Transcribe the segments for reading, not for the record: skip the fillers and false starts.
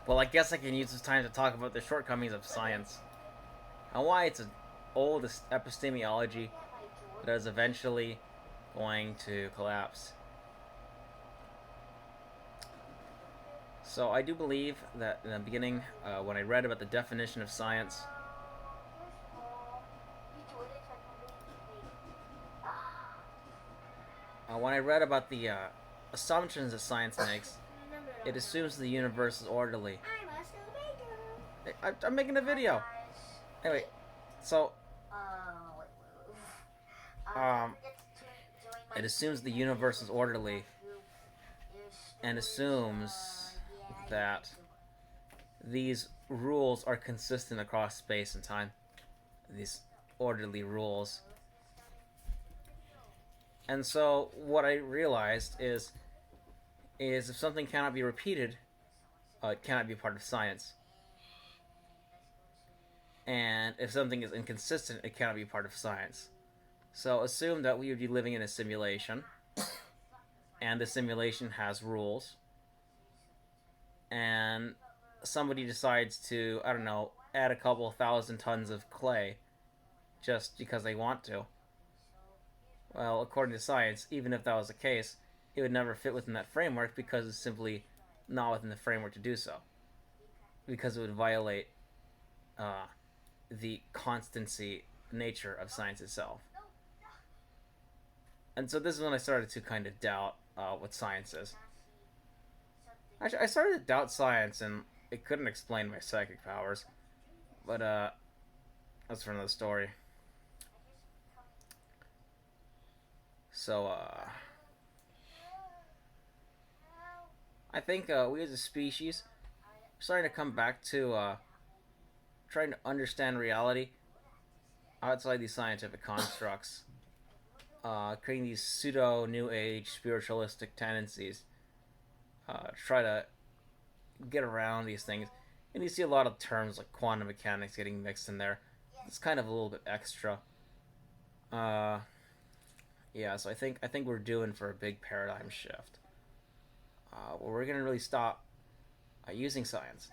Well, I guess I can use this time to talk about the shortcomings of science and why it's an old epistemology that is eventually going to collapse. So I do believe that in the beginning, when I read about the definition of science, when I read about the assumptions that science makes, it assumes the universe is orderly. I'm making a video. Anyway, so um, it assumes the universe is orderly and assumes that these rules are consistent across space and time. These orderly rules. And so what I realized is if something cannot be repeated, it cannot be part of science. And if something is inconsistent, it cannot be part of science. So assume that we would be living in a simulation, and the simulation has rules, and somebody decides to, I don't know, add a couple thousand tons of clay just because they want to. Well, according to science, even if that was the case, it would never fit within that framework because it's simply not within the framework to do so. Because it would violate uh, the constancy nature of science itself. And so this is when I started to kind of doubt what science is. Actually, I started to doubt science, and it couldn't explain my psychic powers. But that's for another story. So I think we as a species are starting to come back to trying to understand reality outside these scientific constructs, creating these pseudo New Age spiritualistic tendencies to try to get around these things. And you see a lot of terms like quantum mechanics getting mixed in there. It's kind of a little bit extra. Uh, yeah, so I think we're due in for a big paradigm shift. Where we're gonna really stop using science.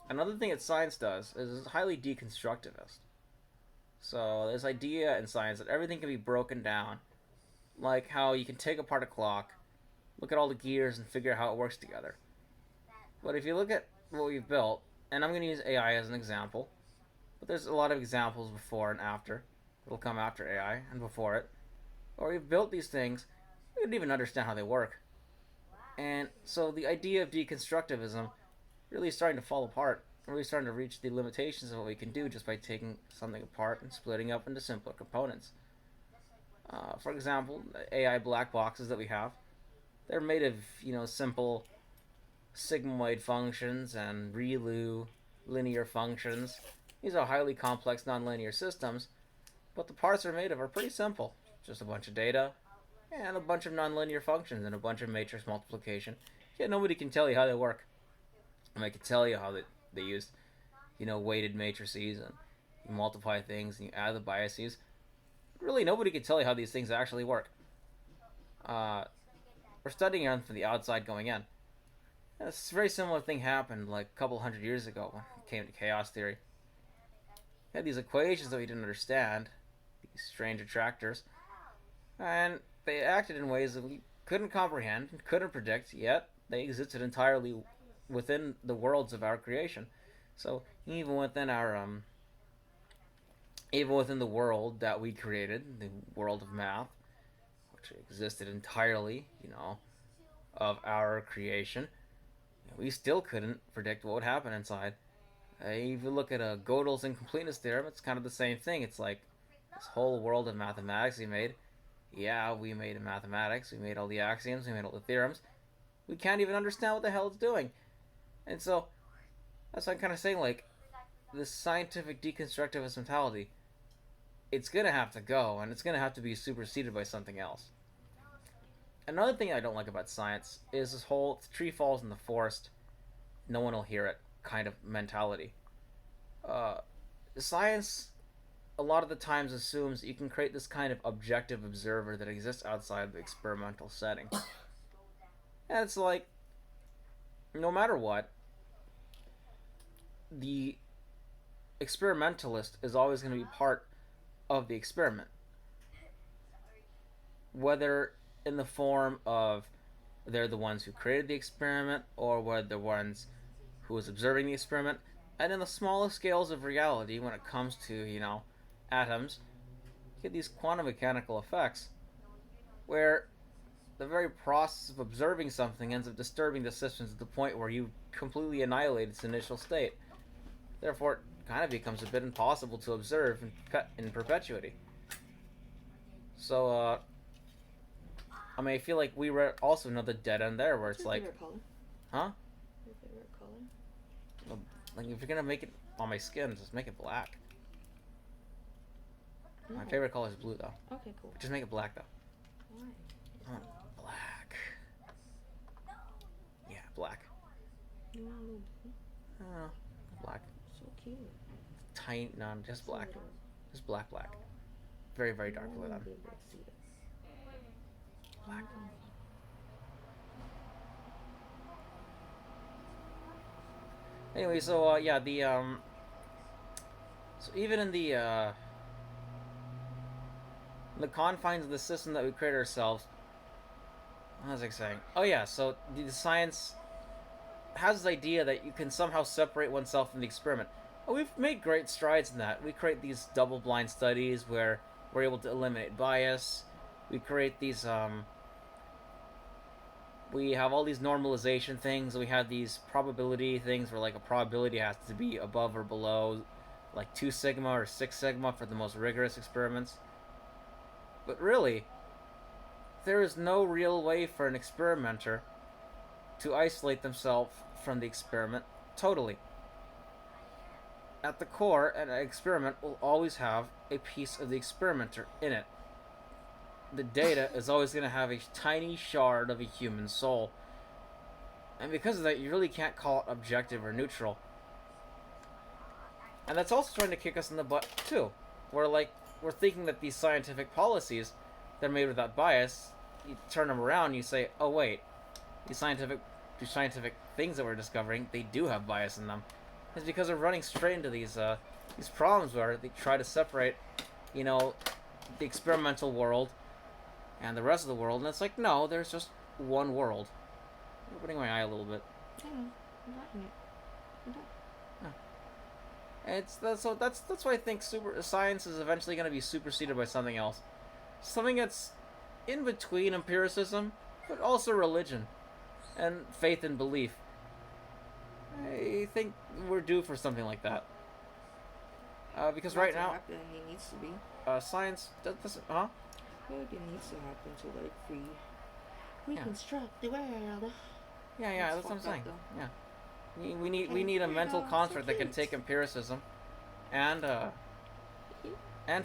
Another thing that science does is it's highly deconstructivist. So this idea in science that everything can be broken down, like how you can take apart a clock, look at all the gears, and figure out how it works together. But if you look at what we've built, and I'm going to use AI as an example, but there's a lot of examples before and after. It'll come after AI and before it. Or we've built these things, we didn't even understand how they work. And so the idea of deconstructivism really is starting to fall apart. We're really starting to reach the limitations of what we can do just by taking something apart and splitting up into simpler components. For example, the AI black boxes that we have, they're made of simple sigmoid functions and ReLU linear functions. These are highly complex nonlinear systems, but the parts they're made of are pretty simple. Just a bunch of data and a bunch of nonlinear functions and a bunch of matrix multiplication. Yet nobody can tell you how they work. I can tell you how they use, weighted matrices and you multiply things and you add the biases. Really, nobody can tell you how these things actually work. We're studying them from the outside going in. A very similar thing happened like a couple hundred years ago when it came to chaos theory. We had these equations that we didn't understand, these strange attractors, and they acted in ways that we couldn't comprehend and couldn't predict, yet they existed entirely within the worlds of our creation. So even within the world that we created, the world of math, which existed entirely, of our creation, we still couldn't predict what would happen inside. If you look at Gödel's incompleteness theorem, it's kind of the same thing. It's like this whole world of mathematics we made. Yeah, we made mathematics. We made all the axioms. We made all the theorems. We can't even understand what the hell it's doing. And so, that's what I'm kind of saying, like, this scientific deconstructivist mentality, it's going to have to go, and it's going to have to be superseded by something else. Another thing I don't like about science is this whole tree falls in the forest, no one will hear it kind of mentality. Uh, Science, a lot of the times, assumes that you can create this kind of objective observer that exists outside the experimental setting. And it's like, no matter what, the experimentalist is always going to be part of the experiment, whether in the form of they're the ones who created the experiment or whether the ones who was observing the experiment. And in the smallest scales of reality, when it comes to, atoms, you get these quantum mechanical effects where the very process of observing something ends up disturbing the system to the point where you completely annihilate its initial state. Therefore, it kind of becomes a bit impossible to observe in perpetuity. So, I mean, I feel like we were also another dead end there, where What's it's your like, favorite color? huh? Your favorite color? Like if you're gonna make it on my skin, just make it black. No. My favorite color is blue, though. Okay, cool. Just make it black, though. Why? I want black. Yeah, black. You want a little blue? Oh, black. So cute. Tiny, no, just So black. little. Just black, black. Very, very dark blue, I then. want to be able to see this. Black. Anyway, so yeah, so even in the confines of the system that we create ourselves, what was I saying? Oh yeah, so the science has this idea that you can somehow separate oneself from the experiment. And we've made great strides in that. We create these double-blind studies where we're able to eliminate bias. We create these we have all these normalization things. We have these probability things where like a probability has to be above or below like 2 sigma or 6 sigma for the most rigorous experiments. But really, there is no real way for an experimenter to isolate themselves from the experiment totally. At the core, an experiment will always have a piece of the experimenter in it. The data is always going to have a tiny shard of a human soul. And because of that, you really can't call it objective or neutral. And that's also trying to kick us in the butt, too. We're thinking that these scientific policies, they're made without bias. You turn them around, you say, oh wait, these scientific things that we're discovering, they do have bias in them. It's because they're running straight into these problems where they try to separate, the experimental world and the rest of the world, and it's like, no, there's just one world. I'm opening my eye a little bit. I know. I'm liking it. I'm done. That's why I think science is eventually going to be superseded by something else, something that's in between empiricism, but also religion and faith and belief. I think we're due for something like that. Because right now, happen, it needs to be. Science doesn't, huh? Maybe it needs to happen to like reconstruct the world. Yeah, that's what I'm saying. Yeah, we need a mental construct that can take empiricism and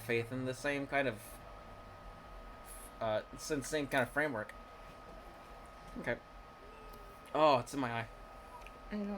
faith in the same kind of same kind of framework. Okay. Oh, it's in my eye. I know.